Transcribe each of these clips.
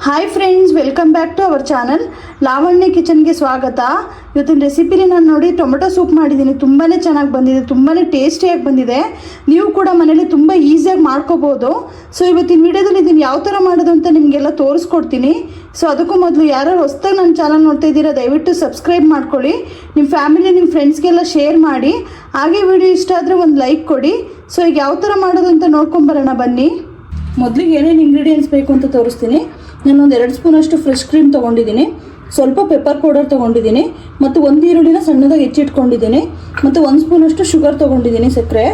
Hi friends, welcome back to our channel Lavanya ಕಿಚನ್ಗೆ ಸ್ವಾಗತ. ಇವತ್ತಿನ ರೆಸಿಪಿಲಿ ನಾನು ನೋಡಿ ಟೊಮೆಟೊ ಸೂಪ್ ಮಾಡಿದ್ದೀನಿ. ತುಂಬಾ ಚೆನ್ನಾಗಿ ಬಂದಿದೆ, ತುಂಬಾ ಟೇಸ್ಟಿಯಾಗಿ ಬಂದಿದೆ. ನೀವು ಕೂಡ ಮನೇಲಿ ತುಂಬ ಈಸಿಯಾಗಿ ಮಾಡ್ಕೋಬೋದು. ಸೊ ಇವತ್ತಿನ ವಿಡಿಯೋದಲ್ಲಿ ಇದನ್ನು ಯಾವ ಥರ ಮಾಡೋದು ಅಂತ ನಿಮಗೆಲ್ಲ ತೋರಿಸ್ಕೊಡ್ತೀನಿ. ಸೊ ಅದಕ್ಕೂ ಮೊದಲು ಯಾರು ಹೊಸದಾಗಿ ನನ್ನ ಚಾನಲ್ ನೋಡ್ತಾ ಇದ್ದೀರಾ ದಯವಿಟ್ಟು ಸಬ್ಸ್ಕ್ರೈಬ್ ಮಾಡ್ಕೊಳ್ಳಿ. ನಿಮ್ಮ ಫ್ಯಾಮಿಲಿ ನಿಮ್ಮ ಫ್ರೆಂಡ್ಸ್ಗೆಲ್ಲ ಶೇರ್ ಮಾಡಿ. ಹಾಗೆ ವಿಡಿಯೋ ಇಷ್ಟ ಆದರೆ ಒಂದು ಲೈಕ್ ಕೊಡಿ. ಸೊ ಈಗ ಯಾವ ಥರ ಮಾಡೋದು ಅಂತ ನೋಡ್ಕೊಂಬರೋಣ ಬನ್ನಿ. ಮೊದಲಿಗೆ ಏನೇನು ಇಂಗ್ರೀಡಿಯೆಂಟ್ಸ್ ಬೇಕು ಅಂತ ತೋರಿಸ್ತೀನಿ. ನಾನೊಂದು 2 ಸ್ಪೂನಷ್ಟು ಫ್ರೆಶ್ ಕ್ರೀಮ್ ತೊಗೊಂಡಿದ್ದೀನಿ, ಸ್ವಲ್ಪ ಪೆಪ್ಪರ್ ಪೌಡರ್ ತೊಗೊಂಡಿದ್ದೀನಿ, ಮತ್ತು 1 ಈರುಳ್ಳಿನ ಸಣ್ಣದಾಗಿ ಹೆಚ್ಚಿಟ್ಕೊಂಡಿದ್ದೀನಿ, ಮತ್ತು 1 ಸ್ಪೂನಷ್ಟು ಶುಗರ್ ತೊಗೊಂಡಿದ್ದೀನಿ, ಸಕ್ಕರೆ,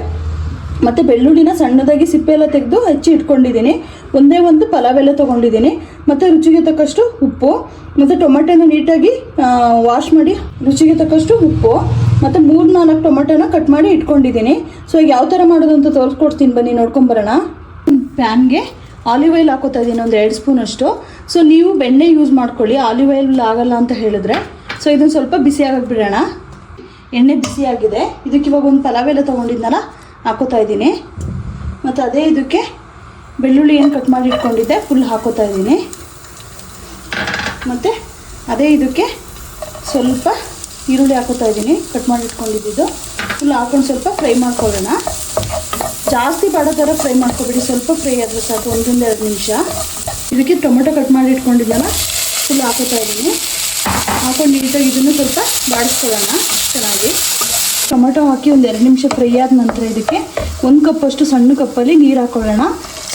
ಮತ್ತು ಬೆಳ್ಳುಳ್ಳಿನ ಸಣ್ಣದಾಗಿ ಸಿಪ್ಪೆ ಎಲ್ಲ ತೆಗೆದು ಹೆಚ್ಚಿ ಇಟ್ಕೊಂಡಿದ್ದೀನಿ, ಒಂದೇ ಒಂದು ಪಲಾವ್ ಎಲೆ ತೊಗೊಂಡಿದ್ದೀನಿ, ಮತ್ತು ರುಚಿಗೆ ತಕ್ಕಷ್ಟು ಉಪ್ಪು, ಮತ್ತು ಟೊಮೆಟೊನ ನೀಟಾಗಿ ವಾಶ್ ಮಾಡಿ ರುಚಿಗೆ ತಕ್ಕಷ್ಟು ಉಪ್ಪು, ಮತ್ತು 3-4 ಟೊಮೆಟೊನ ಕಟ್ ಮಾಡಿ ಇಟ್ಕೊಂಡಿದ್ದೀನಿ. ಸೊ ಈಗ ಯಾವ ಥರ ಮಾಡೋದು ಅಂತ ತೋರಿಸ್ಕೊಡ್ತೀನಿ ಬನ್ನಿ, ನೋಡ್ಕೊಂಬರೋಣ. ಪ್ಯಾನ್ಗೆ ಆಲಿವ್ ಆಯಿಲ್ ಹಾಕೋತಾ ಇದ್ದೀನಿ, ಒಂದು 2 ಸ್ಪೂನಷ್ಟು. ಸೊ ನೀವು ಬೆಣ್ಣೆ ಯೂಸ್ ಮಾಡ್ಕೊಳ್ಳಿ, ಆಲಿವ್ ಆಯಿಲ್ ಆಗಲ್ಲ ಅಂತ ಹೇಳಿದ್ರೆ. ಸೊ ಇದನ್ನು ಸ್ವಲ್ಪ ಬಿಸಿ ಆಗಕ್ಕೆ ಬಿಡೋಣ. ಎಣ್ಣೆ ಬಿಸಿಯಾಗಿದೆ, ಇದಕ್ಕೆ ಇವಾಗ ಒಂದು ಪಲಾವ್ ಎಲೆ ತೊಗೊಂಡಿದ್ದೆನಲ್ಲ ಹಾಕೋತಾ ಇದ್ದೀನಿ, ಮತ್ತು ಅದೇ ಇದಕ್ಕೆ ಬೆಳ್ಳುಳ್ಳಿ ಏನು ಕಟ್ ಮಾಡಿ ಇಟ್ಕೊಂಡಿದ್ದೆ ಫುಲ್ ಹಾಕೋತಾ ಇದ್ದೀನಿ, ಮತ್ತು ಅದೇ ಇದಕ್ಕೆ ಸ್ವಲ್ಪ ಈರುಳ್ಳಿ ಹಾಕೋತಾ ಇದ್ದೀನಿ ಕಟ್ ಮಾಡಿ ಇಟ್ಕೊಂಡಿದ್ದು. ಫುಲ್ ಹಾಕೊಂಡು ಸ್ವಲ್ಪ ಫ್ರೈ ಮಾಡ್ಕೊಳ್ಳೋಣ. ಜಾಸ್ತಿ ಬಾಡೋ ಥರ ಫ್ರೈ ಮಾಡ್ಕೊಬೇಡಿ, ಸ್ವಲ್ಪ ಫ್ರೈ ಆದರೆ ಸಾಕು, 1-2 ನಿಮಿಷ. ಇದಕ್ಕೆ ಟೊಮೆಟೊ ಕಟ್ ಮಾಡಿ ಇಟ್ಕೊಂಡಿದ್ದಲ್ಲ ಫುಲ್ ಹಾಕೋತಾ ಇದ್ದೀನಿ. ಹಾಕೊಂಡು ನೀಟಾಗಿ ಇದನ್ನು ಸ್ವಲ್ಪ ಬಾಡಿಸ್ಕೊಳ್ಳೋಣ ಚೆನ್ನಾಗಿ. ಟೊಮೆಟೊ ಹಾಕಿ ಒಂದು 2 ನಿಮಿಷ ಫ್ರೈ ಆದ ನಂತರ ಇದಕ್ಕೆ 1 ಕಪ್ಪಷ್ಟು ಸಣ್ಣ ಕಪ್ಪಲ್ಲಿ ನೀರು ಹಾಕೊಳ್ಳೋಣ.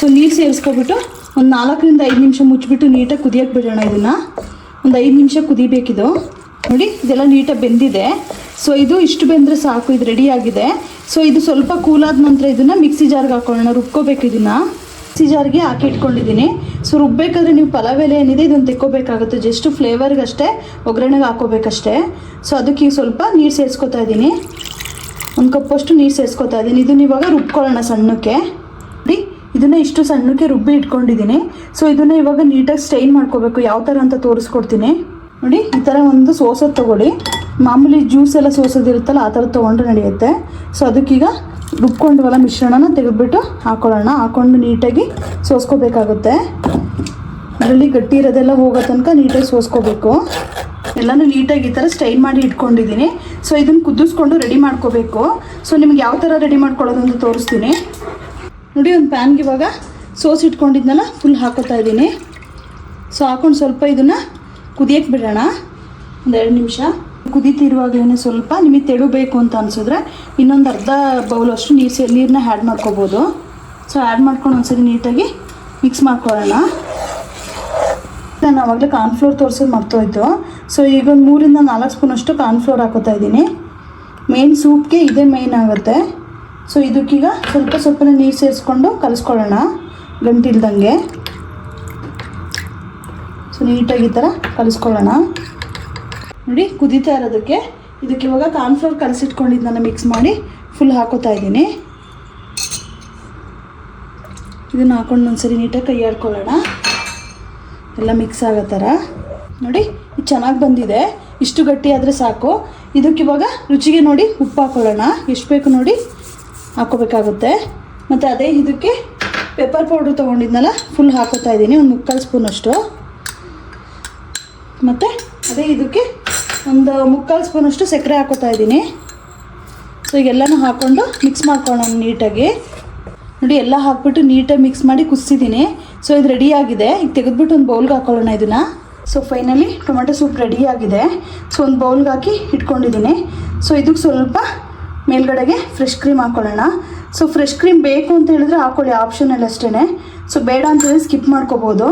ಸೊ ನೀರು ಸೇರಿಸ್ಕೊಬಿಟ್ಟು ಒಂದು 4-5 ನಿಮಿಷ ಮುಚ್ಚಿಬಿಟ್ಟು ನೀಟಾಗಿ ಕುದಿಯೋಕ್ಕೆ ಬಿಡೋಣ. ಇದನ್ನು ಒಂದು 5 ನಿಮಿಷ ಕುದಿಬೇಕಿದು. ನೋಡಿ ಇದೆಲ್ಲ ನೀಟಾಗಿ ಬೆಂದಿದೆ. ಸೊ ಇದು ಇಷ್ಟು ಬೆಂದರೆ ಸಾಕು, ಇದು ರೆಡಿಯಾಗಿದೆ. ಸೊ ಇದು ಸ್ವಲ್ಪ ಕೂಲಾದ ನಂತರ ಇದನ್ನು ಮಿಕ್ಸಿ ಜಾರ್ಗೆ ಹಾಕೊಳ್ಳೋಣ, ರುಬ್ಕೋಬೇಕು. ಇದನ್ನು ಮಿಕ್ಸಿ ಜಾರ್ಗೆ ಹಾಕಿ ಇಟ್ಕೊಂಡಿದ್ದೀನಿ. ಸೊ ರುಬ್ಬೇಕಾದ್ರೆ ನೀವು ಪಲಾವ್ ಎಲೆ ಏನಿದೆ ಇದನ್ನು ತೆಕ್ಕೋಬೇಕಾಗುತ್ತೆ, ಜಸ್ಟ್ ಫ್ಲೇವರ್ಗಷ್ಟೇ, ಒಗ್ಗರಣೆಗೆ ಹಾಕೋಬೇಕಷ್ಟೇ. ಸೊ ಅದಕ್ಕೆ ಸ್ವಲ್ಪ ನೀರು ಸೇರಿಸ್ಕೊತಾ ಇದ್ದೀನಿ, 1 ಕಪ್ಪಷ್ಟು ನೀರು ಸೇರಿಸ್ಕೊತಾ ಇದ್ದೀನಿ. ಇದನ್ನು ಇವಾಗ ರುಬ್ಕೊಳ್ಳೋಣ ಸಣ್ಣಕ್ಕೆ. ನೋಡಿ ಇದನ್ನು ಇಷ್ಟು ಸಣ್ಣಕ್ಕೆ ರುಬ್ಬಿ ಇಟ್ಕೊಂಡಿದ್ದೀನಿ. ಸೊ ಇದನ್ನು ಇವಾಗ ನೀಟಾಗಿ ಸ್ಟೈನ್ ಮಾಡ್ಕೋಬೇಕು. ಯಾವ ಥರ ಅಂತ ತೋರಿಸ್ಕೊಡ್ತೀನಿ ನೋಡಿ. ಈ ಥರ ಒಂದು ಸೋಸೋದು ತೊಗೊಳ್ಳಿ, ಮಾಮೂಲಿ ಜ್ಯೂಸ್ ಎಲ್ಲ ಸೋಸೋದಿರುತ್ತಲ್ಲ ಆ ಥರ ತೊಗೊಂಡ್ರೆ ನಡೆಯುತ್ತೆ. ಸೊ ಅದಕ್ಕೀಗ ರುಬ್ಕೊಂಡ್ವಲ್ಲ ಮಿಶ್ರಣನ ತೆಗೆದುಬಿಟ್ಟು ಹಾಕೊಳ್ಳೋಣ. ಹಾಕ್ಕೊಂಡು ನೀಟಾಗಿ ಸೋಸ್ಕೋಬೇಕಾಗುತ್ತೆ. ಅದರಲ್ಲಿ ಗಟ್ಟಿ ಇರೋದೆಲ್ಲ ಹೋಗೋ ತನಕ ನೀಟಾಗಿ ಸೋಸ್ಕೋಬೇಕು. ಎಲ್ಲನೂ ನೀಟಾಗಿ ಈ ಥರ ಸ್ಟೈನ್ ಮಾಡಿ ಇಟ್ಕೊಂಡಿದ್ದೀನಿ. ಸೊ ಇದನ್ನು ಕುದಿಸ್ಕೊಂಡು ರೆಡಿ ಮಾಡ್ಕೋಬೇಕು. ಸೊ ನಿಮ್ಗೆ ಯಾವ ಥರ ರೆಡಿ ಮಾಡ್ಕೊಳ್ಳೋದು ಅಂತ ತೋರಿಸ್ತೀನಿ ನೋಡಿ. ಒಂದು ಪ್ಯಾನ್ಗೆ ಇವಾಗ ಸೋಸ್ ಇಟ್ಕೊಂಡಿದ್ನಲ್ಲ ಫುಲ್ ಹಾಕೋತಾ ಇದ್ದೀನಿ. ಸೊ ಹಾಕೊಂಡು ಸ್ವಲ್ಪ ಇದನ್ನು ಕುದಿಯಕ್ಕೆ ಬಿಡೋಣ, ಒಂದು 2 ನಿಮಿಷ. ಕುದೀತಿರುವಾಗಲೇ ಸ್ವಲ್ಪ ನಿಮಗೆ ತೆಳು ಬೇಕು ಅಂತ ಅನಿಸಿದ್ರೆ ಇನ್ನೊಂದು ಅರ್ಧ ಬೌಲಷ್ಟು ನೀರನ್ನ ಆ್ಯಡ್ ಮಾಡ್ಕೋಬೋದು. ಸೊ ಆ್ಯಡ್ ಮಾಡ್ಕೊಂಡು ಒಂದ್ಸರಿ ನೀಟಾಗಿ ಮಿಕ್ಸ್ ಮಾಡ್ಕೊಳ್ಳೋಣ. ನಾನು ಆವಾಗಲೇ ಕಾರ್ನ್ಫ್ಲೋರ್ ತೋರಿಸೋದು ಮರ್ತೋಯ್ತು. ಸೊ ಈಗ ಒಂದು 3-4 ಸ್ಪೂನಷ್ಟು ಕಾರ್ನ್ಫ್ಲೋರ್ ಹಾಕೋತಾ ಇದ್ದೀನಿ. ಮೇನ್ ಸೂಪ್ಗೆ ಇದೇ ಮೇಯ್ನ್ ಆಗುತ್ತೆ. ಸೊ ಇದಕ್ಕೀಗ ಸ್ವಲ್ಪನೇ ನೀರು ಸೇರಿಸ್ಕೊಂಡು ಕಲಿಸ್ಕೊಳ್ಳೋಣ ಗಂಟಿಲ್ದಂಗೆ. ಸೊ ನೀಟಾಗಿ ಈ ಥರ ಕಲಿಸ್ಕೊಳ್ಳೋಣ. ನೋಡಿ ಕುದೀತಾ ಇರೋದಕ್ಕೆ ಇದಕ್ಕೆ ಇವಾಗ ಕಾರ್ನ್ಫ್ಲೋರ್ ಕಲಸಿಟ್ಕೊಂಡಿದ್ದನ್ನು ಮಿಕ್ಸ್ ಮಾಡಿ ಫುಲ್ ಹಾಕೋತಾ ಇದ್ದೀನಿ. ಇದನ್ನು ಹಾಕೊಂಡು ಒಂದ್ಸರಿ ನೀಟಾಗಿ ಕೈ ಆಡ್ಕೊಳ್ಳೋಣ, ಎಲ್ಲ ಮಿಕ್ಸ್ ಆಗೋ ಥರ. ನೋಡಿ ಇದು ಚೆನ್ನಾಗಿ ಬಂದಿದೆ, ಇಷ್ಟು ಗಟ್ಟಿ ಆದರೆ ಸಾಕು. ಇದಕ್ಕೆ ಇವಾಗ ರುಚಿಗೆ ನೋಡಿ ಉಪ್ಪು ಹಾಕ್ಕೊಳ್ಳೋಣ, ಎಷ್ಟು ಬೇಕು ನೋಡಿ ಹಾಕೋಬೇಕಾಗುತ್ತೆ. ಮತ್ತು ಅದೇ ಇದಕ್ಕೆ ಪೆಪ್ಪರ್ ಪೌಡ್ರ್ ತೊಗೊಂಡಿದ್ನಲ್ಲ ಫುಲ್ ಹಾಕೋತಾ ಇದ್ದೀನಿ, ಒಂದು 3/4 ಸ್ಪೂನಷ್ಟು. ಮತ್ತು ಅದೇ ಇದಕ್ಕೆ ಒಂದು 3/4 ಸ್ಪೂನಷ್ಟು ಸಕ್ಕರೆ ಹಾಕೋತಾ ಇದ್ದೀನಿ. ಸೊ ಈಗೆಲ್ಲನೂ ಹಾಕ್ಕೊಂಡು ಮಿಕ್ಸ್ ಮಾಡ್ಕೊಳ್ಳೋಣ ನೀಟಾಗಿ. ನೋಡಿ ಎಲ್ಲ ಹಾಕ್ಬಿಟ್ಟು ನೀಟಾಗಿ ಮಿಕ್ಸ್ ಮಾಡಿ ಕುದಿಸಿದ್ದೀನಿ. ಸೊ ಇದು ರೆಡಿಯಾಗಿದೆ. ಈಗ ತೆಗೆದುಬಿಟ್ಟು ಒಂದು ಬೌಲ್ಗೆ ಹಾಕ್ಕೊಳ್ಳೋಣ ಇದನ್ನು. ಸೊ ಫೈನಲಿ ಟೊಮೆಟೊ ಸೂಪ್ ರೆಡಿಯಾಗಿದೆ. ಸೊ ಒಂದು ಬೌಲ್ಗೆ ಹಾಕಿ ಇಟ್ಕೊಂಡಿದ್ದೀನಿ. ಸೊ ಇದಕ್ಕೆ ಸ್ವಲ್ಪ ಮೇಲ್ಗಡೆಗೆ ಫ್ರೆಶ್ ಕ್ರೀಮ್ ಹಾಕ್ಕೊಳ್ಳೋಣ. ಸೊ ಫ್ರೆಶ್ ಕ್ರೀಮ್ ಬೇಕು ಅಂತ ಹೇಳಿದ್ರೆ ಹಾಕ್ಕೊಳ್ಳಿ, ಆಪ್ಷನಲ್ ಅಷ್ಟೇ. ಸೊ ಬೇಡ ಅಂತೇಳಿ ಸ್ಕಿಪ್ ಮಾಡ್ಕೋಬೋದು.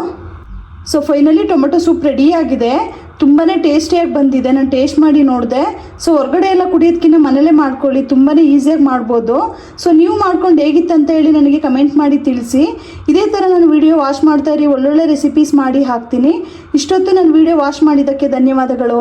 ಸೊ ಫೈನಲಿ ಟೊಮೆಟೊ ಸೂಪ್ ರೆಡಿಯಾಗಿದೆ. ತುಂಬಾ ಟೇಸ್ಟಿಯಾಗಿ ಬಂದಿದೆ. ನಾನು ಟೇಸ್ಟ್ ಮಾಡಿ ನೋಡಿದೆ. ಸೊ ಹೊರಗಡೆ ಎಲ್ಲ ಕುಡಿಯೋದಕ್ಕಿಂತ ಮನೇಲೇ ಮಾಡ್ಕೊಳ್ಳಿ, ತುಂಬಾ ಈಸಿಯಾಗಿ ಮಾಡ್ಬೋದು. ಸೊ ನೀವು ಮಾಡ್ಕೊಂಡು ಹೇಗಿತ್ತು ಅಂತ ಹೇಳಿ ನನಗೆ ಕಮೆಂಟ್ ಮಾಡಿ ತಿಳಿಸಿ. ಇದೇ ಥರ ನಾನು ವೀಡಿಯೋ ವಾಚ್ ಮಾಡ್ತಾಯಿರಿ, ಒಳ್ಳೊಳ್ಳೆ ರೆಸಿಪೀಸ್ ಮಾಡಿ ಹಾಕ್ತೀನಿ. ಇಷ್ಟೊತ್ತು ನಾನು ವೀಡಿಯೋ ವಾಚ್ ಮಾಡಿದ್ದಕ್ಕೆ ಧನ್ಯವಾದಗಳು.